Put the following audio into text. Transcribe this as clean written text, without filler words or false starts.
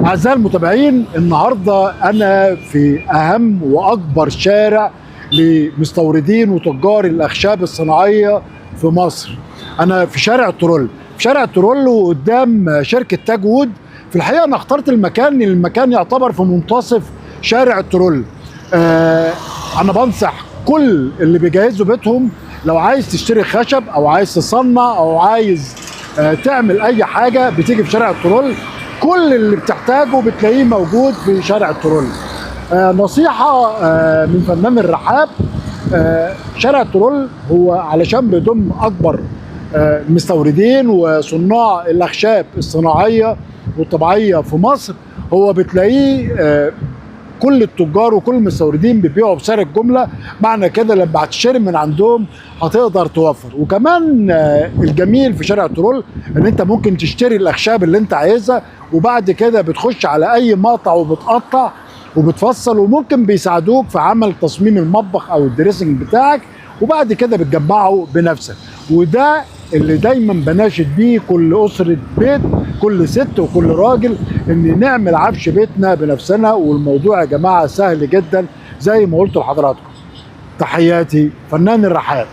أعزائي المتابعين، النهارده أنا في أهم وأكبر شارع لمستوردين وتجار الأخشاب الصناعية في مصر. أنا في شارع الترول، في شارع الترول وقدام شركة تاج وود. في الحقيقة أنا اخترت المكان يعتبر في منتصف شارع الترول. أنا بنصح كل اللي بيجهزوا بيتهم، لو عايز تشتري خشب أو عايز تصنع أو عايز تعمل أي حاجة، بتيجي في شارع الترول. كل اللي بتحتاجه بتلاقيه موجود في شارع الترول. نصيحة من فنان الرحاب، شارع الترول هو علشان بيضم أكبر المستوردين وصناع الأخشاب الصناعية والطبيعية في مصر. هو بتلاقيه كل التجار وكل المستوردين بيبيعوا بسعر الجمله، معنى كده لما هتشتري من عندهم هتقدر توفر. وكمان الجميل في شارع الترول ان انت ممكن تشتري الاخشاب اللي انت عايزها، وبعد كده بتخش على اي مقطع وبتقطع وبتفصل، وممكن بيساعدوك في عمل تصميم المطبخ او الدريسنج بتاعك، وبعد كده بتجمعه بنفسك. وده اللي دايما بناشد بيه كل أسرة بيت، كل ست وكل راجل، ان نعمل عفش بيتنا بنفسنا. والموضوع يا جماعة سهل جدا زي ما قلت لحضراتكم. تحياتي، فنان الرحاب.